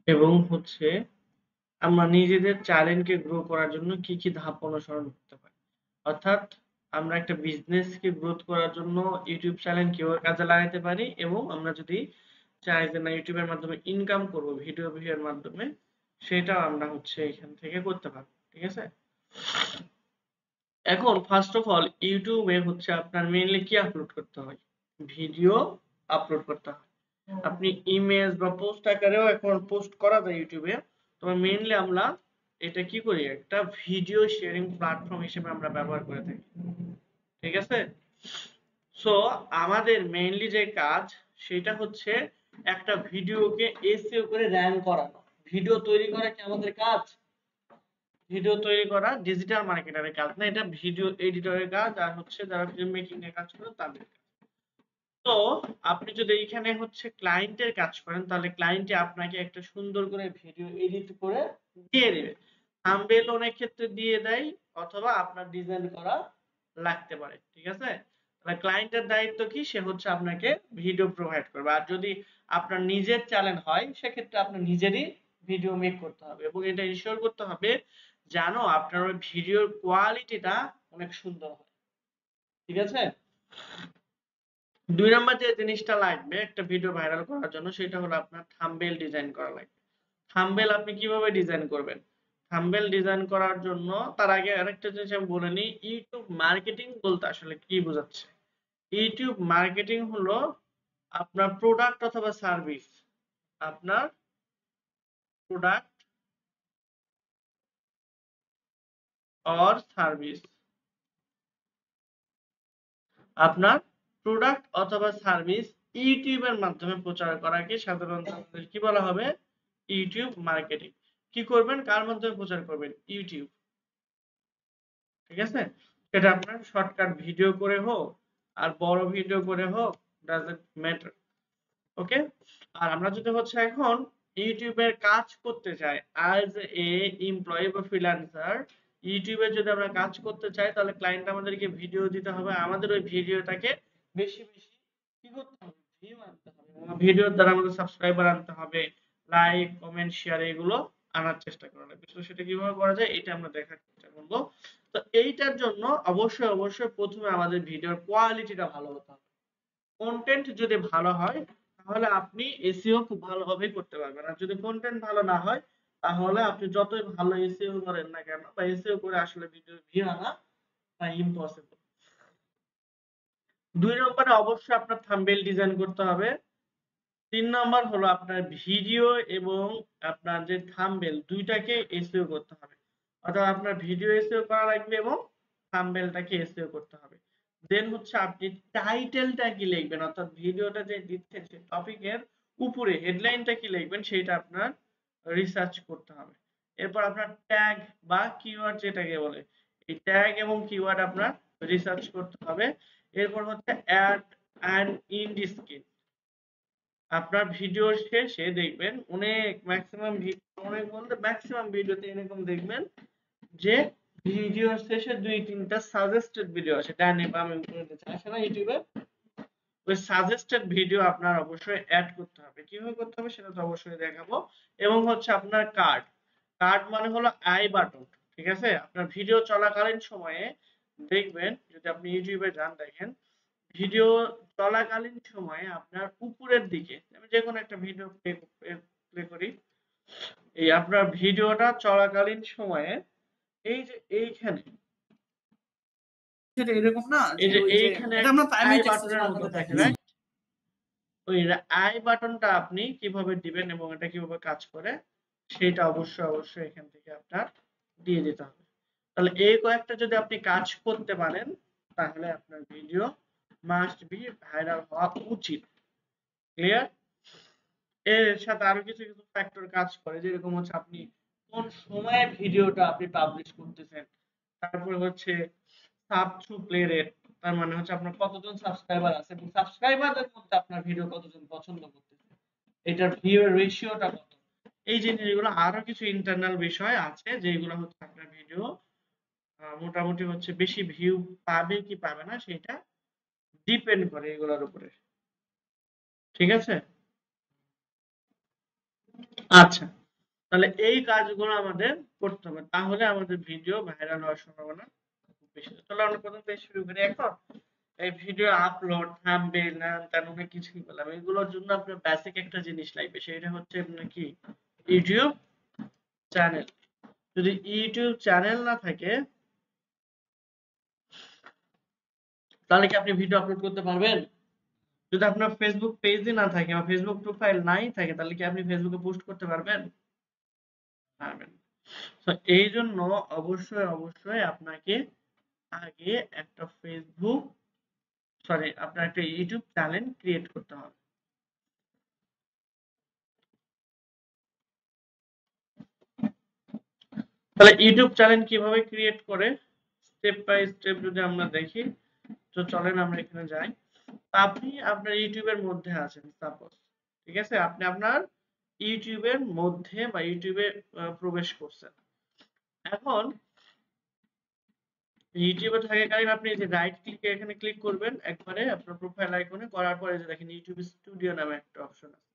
এবং হচ্ছে আমরা নিজেদের চ্যানেলকে গ্রো করার জন্য কি কি ধাপ অনুসরণ করতে পারি। অর্থাৎ আমরা একটা বিজনেসকে গ্রোথ করার জন্য ইউটিউব চ্যানেল কিভাবে কাজে লাগাতে পারি, এবং আমরা যদি চাই যে না ইউটিউবের মাধ্যমে ইনকাম করব ভিডিও ভিউয়ের মাধ্যমে, সেটাও আমরা হচ্ছে এখান থেকে করতে পারবো। ঠিক আছে? এখন ফার্স্ট অফ অল ইউটিউবে হচ্ছে আপনার মেইনলি কি আপলোড করতে হয়? ভিডিও আপলোড করতে হয়। আপনি ইমেজ বা পোস্ট আকারেও এখন পোস্ট করা যায় ইউটিউবে। তবে মেইনলি আমরা এটা কি করি? একটা ভিডিও শেয়ারিং প্ল্যাটফর্ম হিসেবে আমরা ব্যবহার করে থাকি। ঠিক আছে? সো আমাদের মেইনলি যে কাজ সেটা হচ্ছে একটা ভিডিওকে এসইও করে র‍্যাঙ্ক করানো। ভিডিও তৈরি করা কি আমাদের কাজ? ভিডিও তৈরি করা ডিজিটাল মার্কেটারের কাজ না, এটা ভিডিও এডিটরের কাজ, আর হচ্ছে যারা ফিল্ম মেকিং এর কাজ করে তাদের কাজ। তো আপনি যদি এইখানে হচ্ছে ক্লায়েন্টের কাজ করেন, তাহলে ক্লায়েন্টে আপনাকে একটা সুন্দর করে ভিডিও এডিট করে দিয়ে দিবে। থাম্বনেল অনেক ক্ষেত্রে দিয়ে দেয়, অথবা আপনার ডিজাইন করা লাগতে পারে। ঠিক আছে? তাহলে ক্লায়েন্টের দায়িত্ব কি? সে হচ্ছে আপনাকে ভিডিও প্রোভাইড করবে। আর যদি আপনার নিজের চ্যানেল হয়, সেক্ষেত্রে আপনার নিজেরই ভিডিও মেক করতে হবে, এবং এটা ইনশিওর করতে হবে যেন আপনার ওই ভিডিওর কোয়ালিটিটা অনেক সুন্দর হয়। ঠিক আছে? ২ নাম্বার যে জিনিসটা লাগবে একটা ভিডিও ভাইরাল করার জন্য, সেটা হলো আপনার থাম্বনেল ডিজাইন করা লাগবে। থাম্বনেল আপনি কিভাবে ডিজাইন করবেন? থাম্বনেল ডিজাইন করার জন্য তার আগে আরেকটা জিনিস আমি বলে নিই, ইউটিউব মার্কেটিং বলতে আসলে কি বোঝাচ্ছে? ইউটিউব মার্কেটিং হলো আপনার প্রোডাক্ট অথবা সার্ভিস, আপনার প্রোডাক্ট অর সার্ভিস, আপনার প্রোডাক্ট অথবা সার্ভিস ইউটিউবের মাধ্যমে প্রচার করাকে সাধারণত আমাদের কি বলা হবে? YouTube marketing. কি করবেন? কার মাধ্যমে প্রচার করবেন? ইউটিউব। ঠিক আছে? সেটা আপনার শর্টকাট ভিডিও করে হোক আর বড় ভিডিও করে হোক, ডাজন্ট ম্যাটার। ওকে? আর আমরা যদি হচ্ছে এখন ইউটিউবের কাজ করতে চাই অ্যাজ এ এমপ্লয়ি বা ফ্রিল্যান্সার, ইউটিউবে যদি আমরা কাজ করতে চাই, তাহলে ক্লায়েন্ট আমাদেরকে ভিডিও দিতে হবে। আমাদের ওই ভিডিওটাকে বেশি বেশি কি করতে হবে? ভিউ আনতে হবে। ভিডিওর দ্বারা আমাদের সাবস্ক্রাইবার আনতে হবে, লাইক, কমেন্ট, শেয়ার এগুলো আনার চেষ্টা করা লাগবে। তো সেটা কিভাবে করা যায় এটা আমরা দেখার চেষ্টা করব। তো এইটার জন্য অবশ্যই প্রথমে আমাদের ভিডিওর কোয়ালিটিটা ভালো হতে হবে। কনটেন্ট যদি ভালো হয়, তাহলে আপনি এসইও খুব ভালোভাবেই করতে পারবেন। আর যদি কনটেন্ট ভালো না হয়, তাহলে আপনি যতই ভালো এসইও করেন না কেন, বা এসইও করে আসলে ভিডিও ভিউ আনা ইম্পসিবল। ২ নম্বরে অবশ্যই আপনার থাম্বনেল ডিজাইন করতে হবে। ৩ নাম্বার হলো আপনার ভিডিও এবং আপনার যে থাম্বনেল, ২ টাকে এসইও করতে হবে। অর্থাৎ আপনার ভিডিও এসইও করা লাগবে এবং থাম্বনেলটাকে এসইও করতে হবে। দেন হচ্ছে আপনি টাইটেলটা কি লিখবেন, অর্থাৎ ভিডিওটা যে দিচ্ছেন সেই টপিকের উপরে হেডলাইনটা কি লিখবেন সেটা আপনার রিসার্চ করতে হবে। এরপর আপনার ট্যাগ বা কিওয়ার্ড যেটাকে বলে, এই ট্যাগ এবং কিওয়ার্ড আপনার রিসার্চ করতে হবে। এরপর হচ্ছে অ্যাড অ্যান্ড ইন্ড স্কিন। আপনার ভিডিওর শেষে দেখবেন অনেক ম্যাক্সিমাম ভিডিওতে এরকম দেখবেন যে ভিডিওর শেষে ২-৩টা সাজেস্টেড ভিডিও আসে, ডানে বামে উপরে নিচে আসে না ইউটিউবে? ওই সাজেস্টেড ভিডিও আপনার অবশ্যই অ্যাড করতে হবে। কিভাবে করতে হবে সেটা তো অবশ্যই দেখাবো। এবং হচ্ছে আপনার কার্ড। কার্ড মানে হলো আই বাটন। ঠিক আছে? আপনার ভিডিও চলাকালীন সময়ে দেখবেন, যদি আপনি ইউটিউবে যান দেখেন, ভিডিও চলাকালীন সময়ে আপনার উপরের দিকে, আমি যেকোনো একটা ভিডিও প্লে করি, এই আপনার ভিডিওটা চলাকালীন সময়ে এই যে এইখানে, সেটা এরকম না এই যে যে ওই যে এইখানে এটা আমরা আই প্রাইমারি টেক্সট বাটনের মতো মাধ্যমে থাকে, দেখাচ্ছি। রাইট? ওই আই বাটনটা আপনি কিভাবে দিবেন এবং এটা কিভাবে কাজ করে সেটা অবশ্যই এখান থেকে আপনার দিয়ে দিতে হবে। তাহলে এই কয়েকটা যদি আপনি কাজ করতে পারেন, তাহলে আপনার ভিডিও মাস্ট বি ভাইরাল হওয়া উচিত। ক্লিয়ার? এর সাথে আরো কিছু ফ্যাক্টর কাজ করে, যেরকম হচ্ছে আপনি কোন সময়ে ভিডিওটা আপনি পাবলিশ করতেছেন, তারপরে হচ্ছে সাব টু প্লে রেট, তার মানে হচ্ছে আপনার কতজন সাবস্ক্রাইবার আছে এবং সাবস্ক্রাইবারদের মধ্যে আপনার ভিডিও কতজন পছন্দ করতেছে, এটার ভিউ এর রেশিওটা কত। এই জিনিসগুলো আরো কিছু ইন্টারনাল বিষয় আছে যেগুলো হচ্ছে আপনার ভিডিও মোটামুটি হচ্ছে বেশি ভিউ পাবে কি পাবে না সেটা ডিপেন্ড করে এগুলোর উপরে। ঠিক আছে? আচ্ছা, তাহলে এই কাজগুলো আমাদের করতে হবে, তাহলে আমাদের ভিডিও ভাইরাল হওয়ার সম্ভাবনা খুব বেশি। তাহলে আমরা প্রথম থেকে শুরু করি। এখন এই ভিডিও আপলোড, থাম্বনেল, তেন অনেক কিছুই বললাম, এগুলোর জন্য আপনার বেসিক একটা জিনিস লাগবে, সেটা হচ্ছে আপনার কি, ইউটিউব চ্যানেল। যদি ইউটিউব চ্যানেল না থাকে তাহলে কি আপনি ভিডিও আপলোড করতে পারবেন? যদি আপনার ফেসবুক পেজই না থাকে বা ফেসবুক প্রোফাইল নাই থাকে তাহলে কি আপনি ফেসবুকে পোস্ট করতে পারবেন? পারবেন। তো এই জন্য অবশ্যই আপনাকে আগে একটা আপনার একটা ইউটিউব চ্যানেল ক্রিয়েট করতে হবে। তাহলে ইউটিউব চ্যানেল কিভাবে ক্রিয়েট করে স্টেপ বাই স্টেপ যদি আমরা দেখি, তো চলেন আমরা এখানে যাই। আপনি আপনার ইউটিউবের মধ্যে আছেন সাপোজ, ঠিক আছে? আপনি আপনার ইউটিউবের মধ্যে বা ইউটিউবে প্রবেশ করছেন। এখন ইউটিউবে থাকাকালীন আপনি যে রাইট ক্লিকে এখানে ক্লিক করবেন একবারে আপনার প্রোফাইল আইকনে, করার পরে যে দেখেন ইউটিউব স্টুডিও নামে একটা অপশন আছে।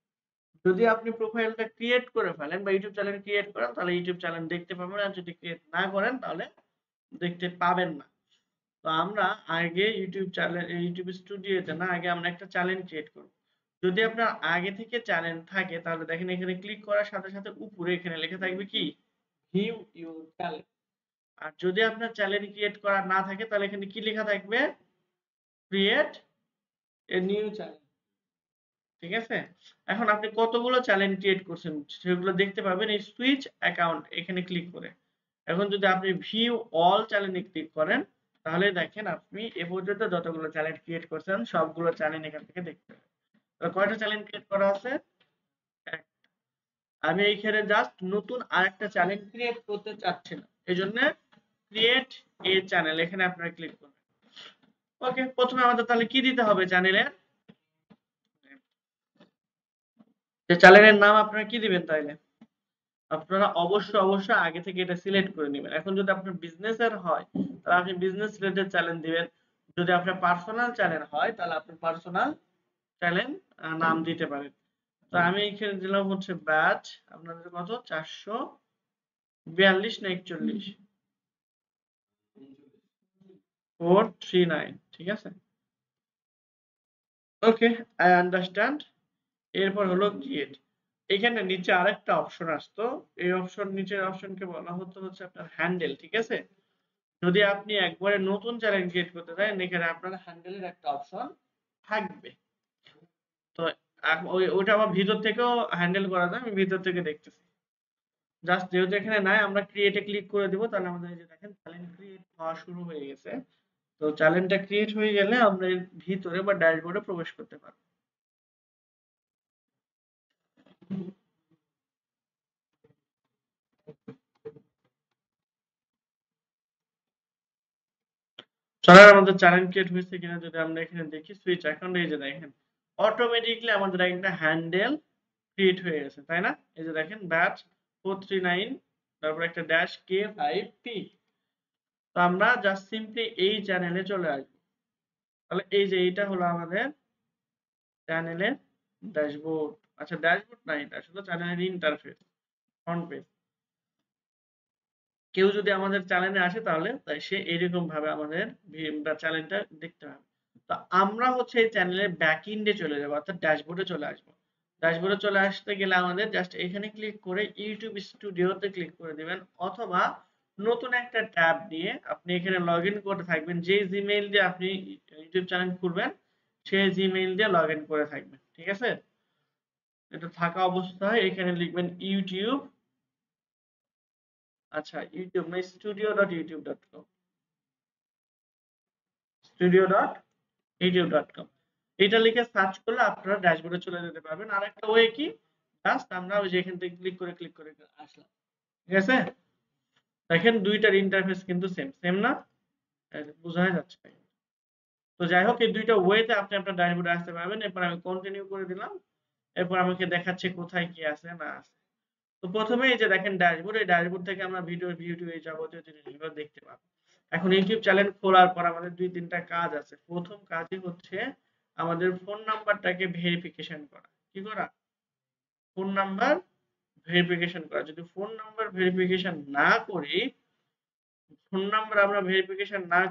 যদি আপনি প্রোফাইলটা ক্রিয়েট করে ফেলেন বা ইউটিউব চ্যানেল ক্রিয়েট করেন তাহলে ইউটিউব চ্যানেল দেখতে পাবেন, আর যদি ক্রিয়েট না করেন তাহলে দেখতে পাবেন না। তো আমরা আগে ইউটিউব চ্যানেল, ইউটিউব স্টুডিওতে না, আগে আমরা একটা চ্যানেল ক্রিয়েট করব। যদি আপনার আগে থেকে চ্যানেল থাকে তাহলে দেখেন এখানে ক্লিক করার সাথে সাথে উপরে এখানে লেখা থাকবে কি, ভিউ ইউর চ্যানেল। আর যদি আপনার চ্যানেল ক্রিয়েট করা না থাকে তাহলে এখানে কি লেখা থাকবে, ক্রিয়েট এ নিউ চ্যানেল। ঠিক আছে? এখন আপনি কতগুলো চ্যানেল ক্রিয়েট করছেন সেগুলো দেখতে পাবেন এই সুইচ অ্যাকাউন্ট এখানে ক্লিক করে। এখন যদি আপনি ভিউ অল চ্যানেলে ক্লিক করেন তাহলে দেখেন আপনি এ পর্যন্ত যতগুলো চ্যানেল ক্রিয়েট করছেন সবগুলো চ্যানেল এখান থেকে দেখতে পাবেন। তো কয়টা চ্যানেল ক্রিয়েট করা আছে? আমি এইখানে জাস্ট নতুন আরেকটা চ্যানেল ক্রিয়েট করতে চাচ্ছি না, এজন্য ক্রিয়েট এ চ্যানেল এখানে আপনারা ক্লিক করবেন। ওকে, প্রথমে আমাদের তাহলে কি দিতে হবে চ্যানেলের, যে চ্যানেলের নাম আপনারা কি দিবেন? তাইলে আপনারা অবশ্যই আগে থেকে এটা সিলেক্ট করে নেবেন। এখন যদি আপনার বিজনেসের হয় তাহলে আপনি বিজনেস রিলেটেড চ্যানেল দিবেন, যদি আপনার পার্সোনাল চ্যানেল হয় তাহলে আপনি পার্সোনাল চ্যানেল নাম দিতে পারেন। তো আমি এখানে দিলাম হচ্ছে ব্যাচ, আপনাদের কত, 442 না 41, 439, ঠিক আছে? ওকে, আই আন্ডারস্ট্যান্ড। এরপর হলো ক্রিয়েট। এখানে নিচে আরেকটা অপশন আসতো, এই নিচের অপশনকে বলা হতো হচ্ছে আপনার হ্যান্ডেল, ঠিক আছে? যদি আপনি একবারে নতুন চ্যানেল ক্রিয়েট করতে চান এখানে আপনার হ্যান্ডেলের একটা অপশন থাকবে। তো ওইটা আমার ভিতর থেকেও হ্যান্ডেল করা যায়, আমি ভিতর থেকে দেখতেছি। জাস্ট যেহেতু এখানে নাই আমরা ক্রিয়েটে ক্লিক করে দিব, তাহলে আমাদের এই যে দেখেন চ্যানেল ক্রিয়েট হওয়া শুরু হয়ে গেছে। তো চ্যানেলটা ক্রিয়েট হয়ে গেলে আমরা এর ভিতরে বা ড্যাশবোর্ডে প্রবেশ করতে পারবো। চলেন আমাদের চ্যানেল ক্রিয়েট হয়েছে কিনা যদি আমরা এখানে দেখি, সুইচ অ্যাকাউন্ট, এই যে দেখেন অটোমেটিকলি আমাদের একটা হ্যান্ডেল ক্রিয়েট হয়ে গেছে, তাই না? এই যে দেখেন ব্যাচ 439, তারপর একটা ড্যাশ K5P। তো আমরা জাস্ট সিম্পলি এই চ্যানেলে চলে আসবো। তাহলে এই যে এইটা হলো আমাদের চ্যানেলের ড্যাশবোর্ড। আচ্ছা, ড্যাশবোর্ড না, এটা আসলে চ্যানেলের ইন্টারফেস, ফ্রন্ট পেজ। কেউ যদি আমাদের চ্যানেলে আসে তাহলে সে এরকম ভাবে আমাদের চ্যানেলটা দেখতে পাবে। তো আমরা হচ্ছে এই চ্যানেলের ব্যাকএন্ডে চলে যাব, অর্থাৎ ড্যাশবোর্ডে চলে আসবো। ড্যাশবোর্ডে চলে আসতে গেলে আমাদের জাস্ট এখানে ক্লিক করে ইউটিউব স্টুডিওতে ক্লিক করে দিবেন, অথবা নতুন একটা ট্যাব দিয়ে আপনি এখানে লগ ইন করে থাকবেন, যে জিমেইল দিয়ে আপনি ইউটিউব চ্যানেল খুলবেন সেই জিমেইল দিয়ে লগ ইন করে থাকবেন, ঠিক আছে? এটা থাকা অবস্থায় এখানে লিখবেন ইউটিউব, আচ্ছা ইউটিউব না, studio.youtube.com, studio.youtube.com, এটা লিখে সার্চ করলে আপনারা ড্যাশবোর্ডে চলে যেতে পারবেন। আর একটা ওয়ে কি, জাস্ট আমরা ওই যে এখান থেকে ক্লিক করে আসলাম, ঠিক আছে? দেখেন দুইটার ইন্টারফেস কিন্তু সেম সেম না, বোঝা যাচ্ছে। তো যাই হোক, এই দুইটা ওয়েতে আপনি আপনার ড্যাশবোর্ডে আসতে পারবেন। এরপর আমি কন্টিনিউ করে দিলাম, এরপর আমাকে দেখাচ্ছে কোথায় কি আছে না আছে। তো প্রথমে এই যে দেখেন ড্যাশবোর্ড, এই ড্যাশবোর্ড থেকে আমরা ভিডিও এই যাবতীয় জিনিসগুলো দেখতে পাবো। এখন ইউটিউব চ্যানেল খোলার পর আমাদের 2-3টা কাজ আছে। প্রথম কাজই হচ্ছে আমাদের ফোন নাম্বারটাকে ভেরিফিকেশন করা। কি করা? ফোন নাম্বার ভেরিফিকেশন করা। যদি ফোন নাম্বার ভেরিফিকেশন না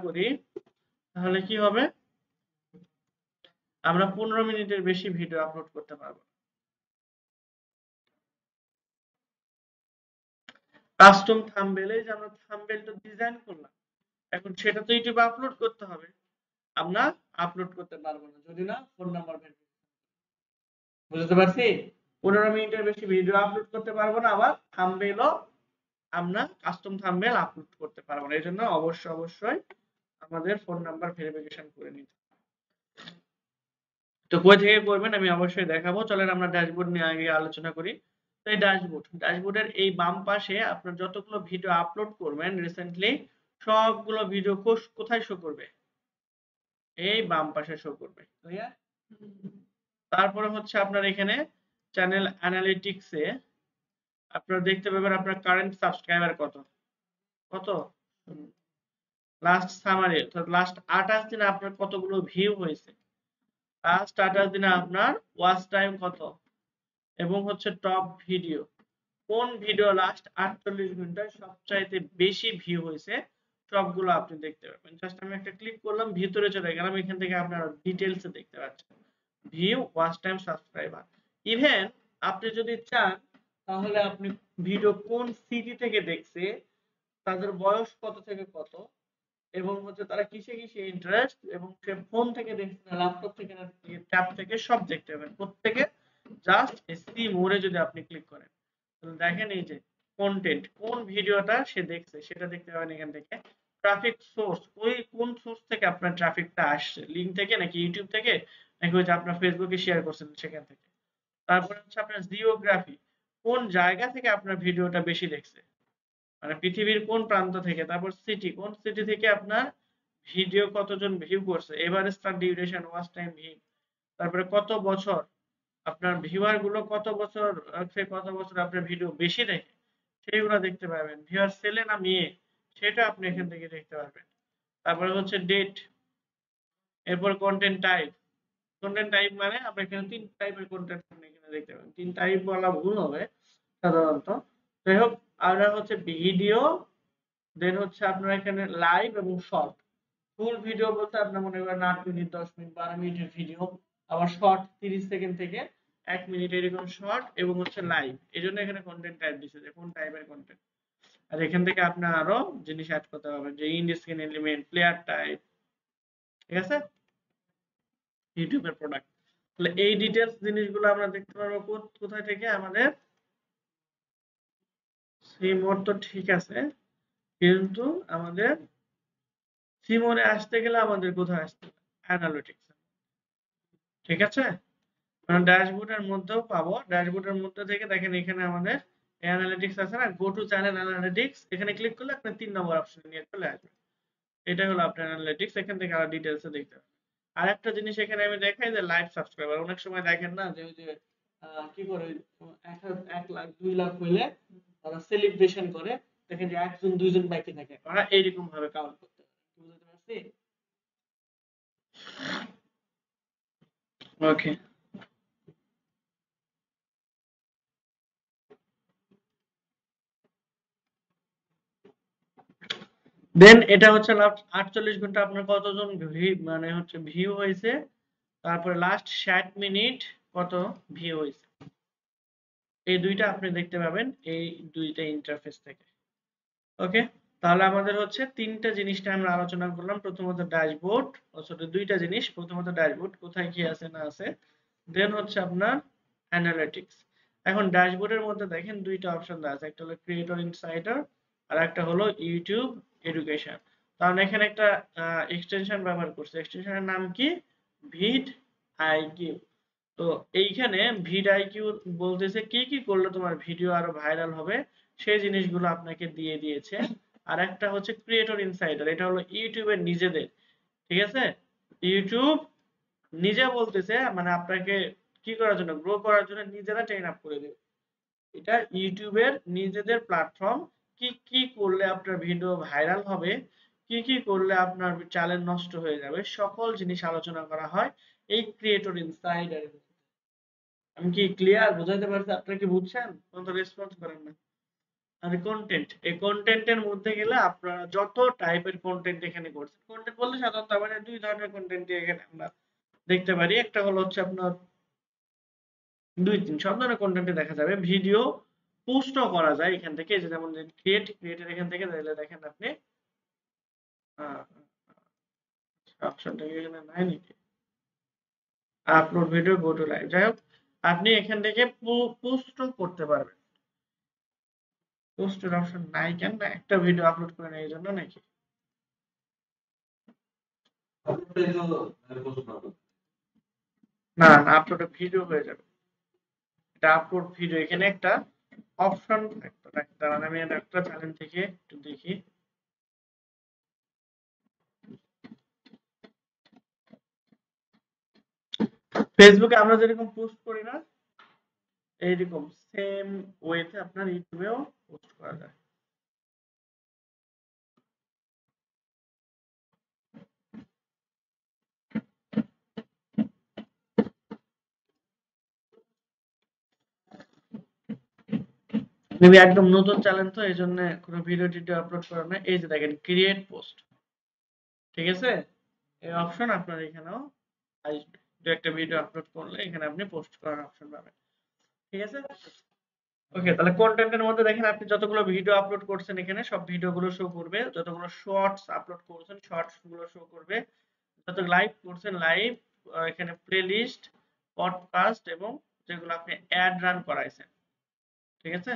করি, তাহলে কি হবে? আমরা 15 মিনিটের বেশি ভিডিও আপলোড করতে পারবো। কাস্টম থাম্বনেলে যে আমরা থাম্বনেলটা ডিজাইন করলাম, এখন সেটা তো ইউটিউবে আপলোড করতে হবে। আমরা আপলোড করতে পারবো না যদি না ফোন নাম্বার ভেরিফিকেশন। বুঝতে পারছি? 15 মিনিটের বেশি ভিডিও আপলোড করতে পারবো না, আবার থাম্বনেলও আমরা কাস্টম থাম্বনেল আপলোড করতে পারবো না। এজন্য অবশ্যই আমাদের ফোন নাম্বার ভেরিফিকেশন করে নিতে। তো কই থেকে করবেন আমি অবশ্যই দেখাবো। চলেন আমরা ড্যাশবোর্ড নিয়ে আগে আলোচনা করি। তো এই ড্যাশবোর্ডের এই বাম পাশে আপনার যতগুলো ভিডিও আপলোড করবেন রিসেন্টলি, সবগুলো ভিডিও কোথায় শো করবে? এই বাম পাশে শো করবে। ক্লিয়ার? তারপরে হচ্ছে আপনার এখানে চ্যানেল অ্যানালিটিক্সে আপনারা দেখতে পাবেন আপনার কারেন্ট সাবস্ক্রাইবার কত? লাস্ট সামারি অর্থাৎ লাস্ট 28 দিনে আপনার কতগুলো ভিউ হয়েছে, লাস্ট 28 দিনে আপনার ওয়াচ টাইম কত, এবং হচ্ছে টপ ভিডিও কোন ভিডিও লাস্ট 48 ঘন্টায় সবচাইতে বেশি ভিউ হয়েছে, সবগুলো আপনি দেখতে পাবেন। জাস্ট আমি একটা ক্লিক করলাম, ভিতরে চলে গেলাম, এখান থেকে আপনারা ডিটেইলসে দেখতে পাচ্ছেন view, watch time, subscriber. Even আপনি যদি চান তাহলে আপনি ভিডিও কোন সিটি থেকে দেখছে, তাদের বয়স কত থেকে কত, এবং হচ্ছে তারা কিসে ইন্টারেস্ট, এবং সে ফোন থেকে দেখছে না ল্যাপটপ থেকে না ট্যাব থেকে, সব দেখতে পাবেন প্রত্যেকে। জাস্ট সি মোরে যদি আপনি ক্লিক করেন তাহলে দেখেন এই যে কন্টেন্ট, কোন ভিডিওটা সে দেখছে সেটা দেখতে পাবেন এখান থেকে। ট্রাফিক সোর্স, কোন সোর্স থেকে আপনার ট্রাফিকটা আসছে, লিংক থেকে নাকি ইউটিউব থেকে নাকি হচ্ছে আপনার ফেসবুকে শেয়ার করছেন সেখান থেকে। তারপরে হচ্ছে আপনার জিওগ্রাফি, কোন জায়গা থেকে আপনার ভিডিওটা বেশি দেখছে, মানে পৃথিবীর কোন প্রান্ত থেকে। তারপর সিটি, কোন সিটি থেকে আপনার ভিডিও কতজন ভিউ করছে, এভারেজ তার ডিউরেশন, ওয়াচ টাইম, ভিউ। তারপরে কত বছর আপনার ভিউয়ার গুলো, কত বছর আপনার ভিডিও বেশি দেখে সেইগুলো দেখতে পাবেন। ভিউয়ার ছেলে না মেয়ে সেটা আপনি এখান থেকে দেখতে পারবেন। তারপরে হচ্ছে ডেট, এরপর কন্টেন্ট টাইপ মানে আপনি এখানে 3 টাইপের কন্টেন্ট আপনি এখানে দেখতে পাবেন। 3 টাইপ বলা ভুল হবে সাধারণত। যাই হোক, আর হচ্ছে ভিডিও, দেন হচ্ছে আপনার এখানে লাইভ এবং শর্ট। ফুল ভিডিও বলতে আপনার মনে করেন 8 মিনিট, 10 মিনিট, 12 মিনিটের ভিডিও, আবার শর্ট 30 সেকেন্ড থেকে 1 মিনিট এরকম শর্ট, এবং হচ্ছে লাইভ। এজন্য এখানে কন্টেন্ট টাইপ দিছে যে কোন টাইপের কন্টেন্ট। আর এখান থেকে আপনি আরো জিনিস অ্যাড করতে পারবেন, যে in screen element, player type, ঠিক আছে, ইউটিউবের প্রোডাক্ট। তাহলে এই ডিটেইলস জিনিসগুলো আমরা দেখতে পারবো কোথায় থেকে? আমাদের সিমোর তো ঠিক আছে, কিন্তু আমাদের সিমোরে আসতে গেলে আমাদের কোথায় আসতে হবে? অ্যানালিটিক্স। ঠিক আছে, ড্যাশবোর্ডের মধ্যেও পাবো। ড্যাশবোর্ডের মধ্যে থেকে দেখেন এখানে আমাদের অ্যানালিটিক্স আছে না, গো টু চ্যানেল অ্যানালিটিক্স, এখানে ক্লিক করলে আপনি 3 নম্বর অপশনে নিয়ে চলে আসবে। এটাই হলো আপনার অ্যানালিটিক্স, এখান থেকে আরো ডিটেইলসে দেখতে পাবেন। আরেকটা জিনিস এখানে আমি দেখাই যে লাইভ সাবস্ক্রাইবার। অনেক সময় দেখেন না যে ওই যে কি করে 1 লাখ 2 লাখ হইলে তারা সেলিব্রেশন করে, দেখেন যে 1 জন 2 জন বাকি থাকে, ওরা এইরকম ভাবে কাউন্ট করতে পারে। বুঝতে পারছি? ওকে, দেন এটা হচ্ছে লাস্ট 48 ঘন্টা আপনার কতজন মানে হচ্ছে ভিউ হয়েছে, তারপরে লাস্ট 60 মিনিট কত ভিউ হয়েছে, এই দুইটা আপনি দেখতে পাবেন এই দুইটা ইন্টারফেস থেকে। ওকে, তাহলে আমাদের হচ্ছে তিনটা জিনিসটা আমরা আলোচনা করলাম। প্রথমত ড্যাশবোর্ড, সরি দুইটা জিনিস, প্রথমত ড্যাশবোর্ড কোথায় কি আছে না আছে, দেন হচ্ছে আপনার অ্যানালিটিক্স। এখন ড্যাশবোর্ডের মধ্যে দেখেন দুইটা অপশন দেওয়া আছে, একটা হলো ক্রিয়েটর ইনসাইডার আর একটা হলো ইউটিউব এডুকেশন। কারণ এখানে একটা এক্সটেনশন ব্যবহার করছে, এক্সটেনশনের নাম কি? VidIQ. তো এইখানে ভিড আইকিউ বলতেছে কি কি করলে তোমার ভিডিও আরো ভাইরাল হবে, সেই জিনিসগুলো আপনাকে দিয়ে দিয়েছে। আর একটা হচ্ছে ক্রিয়েটর ইনসাইডার, এটা হলো ইউটিউবের নিজেদের। ঠিক আছে, ইউটিউব নিজে বলতেছে মানে আপনাকে কি করার জন্য, গ্রো করার জন্য নিজেরা ট্রেন আপ করে দেবে। এটা ইউটিউবের নিজেদের প্ল্যাটফর্ম। কি কি করলে আপনার ভিডিও ভাইরাল হবে, কি কি করলে আপনার চ্যানেল নষ্ট হয়ে যাবে, সকল জিনিস আলোচনা করা হয় এই ক্রিয়েটর ইনসাইডার। আমি কি ক্লিয়ার বুঝাইতে পারছি? আপনারা কি বুঝছেন? কোন তো রেসপন্স করেন না। আর কন্টেন্ট, এই কন্টেন্টের মধ্যে গেলে আপনারা যত টাইপের কন্টেন্ট এখানে করছেন, কন্টেন্ট বলতে সাধারণত আমাদের দুই ধরনের কন্টেন্ট এখানে আমরা দেখতে পারি। একটা হলো হচ্ছে আপনার দুই তিন সব ধরনের কন্টেন্টে দেখা যাবে। ভিডিও পোস্টও করা যায় এখান থেকে, এই যে যেমন ক্রিয়েটের এখান থেকে তাহলে দেখেন আপনি অপশনটা কি এখানে নাই নাকি? Upload video go to live. যাই হোক, আপনি এখান থেকে পোস্টও করতে পারবেন। পোস্টের অপশন নাই কেন? না একটা ভিডিও আপলোড করেন এই জন্য নাকি? না না, আপলোড ভিডিও হয়ে যাবে। এটা আপলোড ভিডিও, এখানে একটা অপশন থাকতো। দাঁড়ান আমি একটা চ্যানেল থেকে একটু দেখি। ফেসবুকে আমরা যেরকম পোস্ট করি না, এইরকম সেম ওয়েতে আপনার ইউটিউবেও পোস্ট করা যায়। মেবি একদম নতুন চ্যানেল তো এই জন্য কোনো ভিডিও টিডিও আপলোড করা না। এই যে দেখেন ক্রিয়েট পোস্ট, ঠিক আছে? এই অপশন আপনার এখানেও আসবে। দু একটা ভিডিও আপলোড করলে এখানে আপনি পোস্ট করার অপশন পাবেন, ঠিক আছে? ওকে, তাহলে কন্টেন্টের মধ্যে দেখেন আপনি যতগুলো ভিডিও আপলোড করছেন এখানে সব ভিডিওগুলো শো করবে, যতগুলো শর্টস আপলোড করছেন শর্টস গুলো শো করবে, যত লাইভ করছেন লাইভ, এখানে প্লেলিস্ট, পডকাস্ট এবং যেগুলো আপনি অ্যাড রান করাইছেন, ঠিক আছে?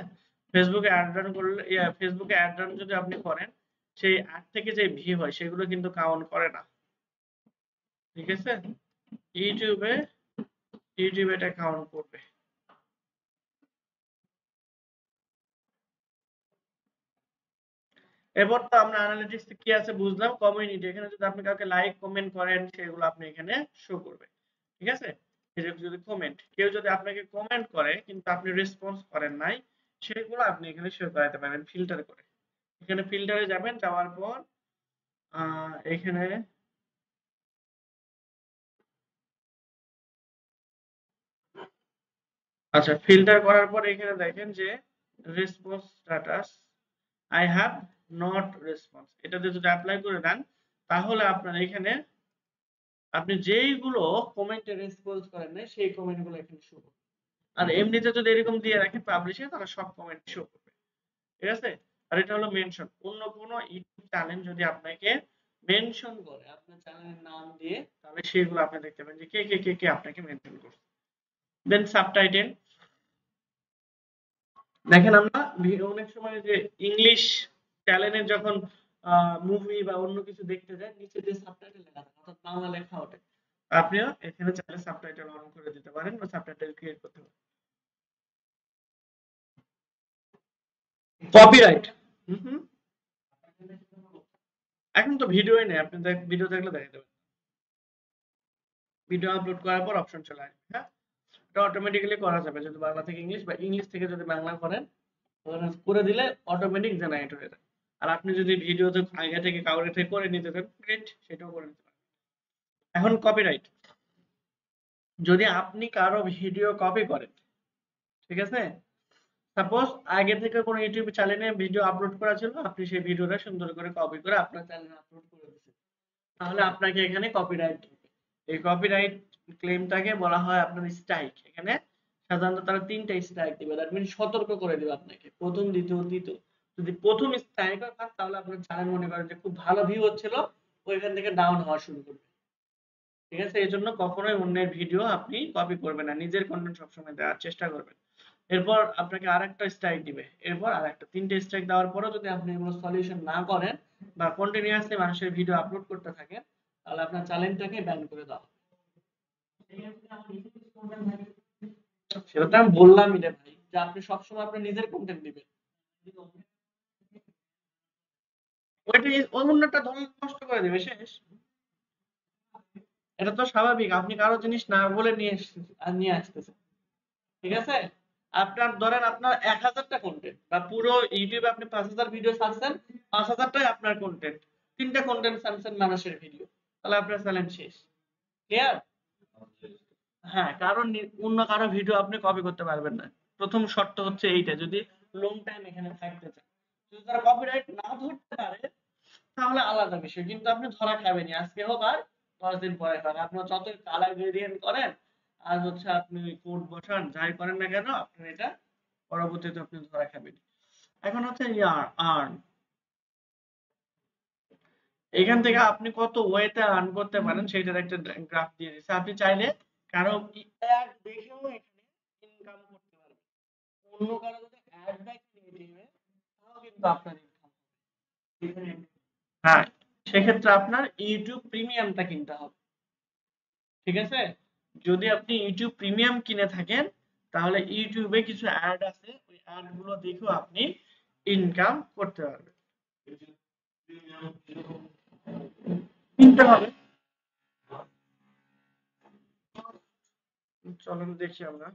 ফেসবুকে অ্যাড রান করলে ফেসবুকে অ্যাড রান যদি আপনি করেন, সেই অ্যাড থেকে যে ভিউ হয় সেগুলো কিন্তু কাউন্ট করে না, ঠিক আছে? ইউটিউবে এটা কাউন্ট করবে। এরপর তো আমরা অ্যানালিটিক্স কি আছে বুঝলাম। কমিউনিটি, এখানে যদি আপনি কাউকে লাইক কমেন্ট করেন সেগুলো আপনি এখানে শো করবে, ঠিক আছে? যদি কমেন্ট, কেউ যদি আপনাকে কমেন্ট করে কিন্তু আপনি রেসপন্স করেন নাই, সেগুলো আপনি এখানে শো করাতে পারেন ফিল্টার করে। এখানে ফিল্টারে যাবেন, যাওয়ার পর এখানে আচ্ছা, ফিল্টার করার পর এখানে দেখেন যে response status I have not response, এটাতে যদি অ্যাপ্লাই করে দেন তাহলে আপনার এখানে আপনি যেইগুলো কমেন্টে রেসপন্স করেন না সেই কমেন্টগুলো এখানে শো করবে। আর এমনিতে যদি এরকম দিয়ে রাখেন পাবলিশে, তাহলে সব কমেন্ট শো করবে, ঠিক আছে? আর এটা হলো মেনশন। অন্য কোনো ইউটিউব চ্যানেল যদি আপনাকে মেনশন করে আপনার চ্যানেলের নাম দিয়ে, তাহলে সেগুলো আপনি দেখতে পাবেন যে কে আপনাকে মেনশন করছে। দেন সাবটাইটেল, দেখেন আমরা অনেক সময় যে ইংলিশ চ্যানেলে যখন মুভি বা অন্য কিছু দেখতে যাই, নিচে যে সাবটাইটেল লেখা থাকে অর্থাৎ বাংলা লেখা ওঠে, আপনিও এখানে চাইলে সাবটাইটেল অন করে দিতে পারেন বা সাবটাইটেল ক্রিয়েট করতে পারেন। কপিরাইট, হুম, এখন তো ভিডিওই নেই, আপনি ভিডিও দেখলে দেখে দেবেন। ভিডিও আপলোড করার পর অপশন চলে আসবে, হ্যাঁ? এটা অটোমেটিক্যালি করা যাবে যদি বাংলা থেকে ইংলিশ বা ইংলিশ থেকে যদি বাংলা করেন, করে দিলে অটোমেটিক জেনারেট হয়ে যায়। আর আপনি যদি ভিডিওতে আগে থেকে কাউরে থেকে করে নিতে চান, গ্রেট, সেটাও করে নিতে পারেন। এখন কপিরাইট, যদি আপনি কারো ভিডিও কপি করেন, ঠিক আছে? সাপোজ আগে থেকে কোনো ইউটিউব চ্যানেলে ভিডিও আপলোড করা ছিল, আপনি সেই ভিডিওটা সুন্দর করে কপি করে আপনার চ্যানেলে আপলোড করে দিয়েছেন, তাহলে আপনাকে এখানে কপিরাইট দিবে। এই কপিরাইট ক্লেমটাকে বলা হয় আপনার স্ট্রাইক। এখানে সাধারণত তারা ৩টা স্ট্রাইক দিবে, দ্যাট মিন সতর্ক করে দিবে আপনাকে, প্রথম, দ্বিতীয়, তৃতীয়। যদি প্রথম স্ট্রাইক হয় তাহলে আপনার চ্যানেল মনে করেন যে খুব ভালো ভিউ হচ্ছিল, ওইখান থেকে ডাউন হওয়া শুরু করবে, ঠিক আছে? এই জন্য কখনোই অন্যের ভিডিও আপনি কপি করবেন না, নিজের কন্টেন্ট সবসময় দেওয়ার চেষ্টা করবেন। এরপর আপনাকে আরেকটা স্ট্রাইক দিবে, এরপর আরেকটা, ৩টে স্ট্রাইক দেওয়ার পরেও যদি আপনি এগুলো সলিউশন না করেন বা কন্টিনিউয়াসলি মানুষের ভিডিও আপলোড করতে থাকেন, তাহলে আপনার চ্যানেলটাকে ব্যান করে দেওয়া হবে। সেটা তো আমি বললামই রে ভাই, যে আপনি সবসময় আপনার নিজের কন্টেন্ট দিবেন। ওইটাই, ওই অন্যটা নষ্ট করে দিবে, শেষ। এটা তো স্বাভাবিক, আপনি কারো জিনিস না বলে নিয়ে আসতেছেন, ঠিক আছে? আপনার ধরেন আপনার ১০০০টা কন্টেন্ট বা পুরো ইউটিউবে আপনি ৫০০০ ভিডিও ছাড়ছেন, ৫০০০টাই আপনার কন্টেন্ট, ৩টা কন্টেন্ট ছাড়ছেন মানুষের ভিডিও, তাহলে আপনার চ্যানেল শেষ। ক্লিয়ার? হ্যাঁ, কারণ অন্য কারো ভিডিও আপনি কপি করতে পারবেন না। প্রথম শর্ত হচ্ছে এইটা, যদি লং টাইম এখানে থাকতে চান। যদি তারা কপিরাইট না ধরতে পারে তাহলে আলাদা বিষয়, কিন্তু আপনি ধরা খাবেনই, আজকে হোক আর 10 দিন পরে হোক। আপনি যতই কালার গ্রেডিয়েন্ট করেন আর হচ্ছে আপনি কোড বসান, যাই করেন না কেন, আপনার এটা পরবর্তীতে আপনি ধরা খাবেন। এখন হচ্ছে আর্ন, এখান থেকে আপনি কত ওয়েতে আর্ন করতে পারেন সেটার একটা গ্রাফ দিয়ে দিচ্ছে। আপনি চাইলে কারো অ্যাড দেখেও এখানে ইনকাম করতে পারবেন। অন্য কারো যদি অ্যাড দেখে ইউটিউবে, তাও কিন্তু আপনার ইনকাম হবে। হ্যাঁ, সেক্ষেত্রে আপনার ইউটিউব প্রিমিয়ামটা কিনতে হবে। ঠিক আছে? যদি আপনি ইউটিউব প্রিমিয়াম কিনে থাকেন তাহলে ইউটিউবে কিছু অ্যাড আছে, ওই অ্যাড গুলো দেখেও আপনি ইনকাম করতে পারবেন। কিনতে হবে। চলুন দেখি আমরা।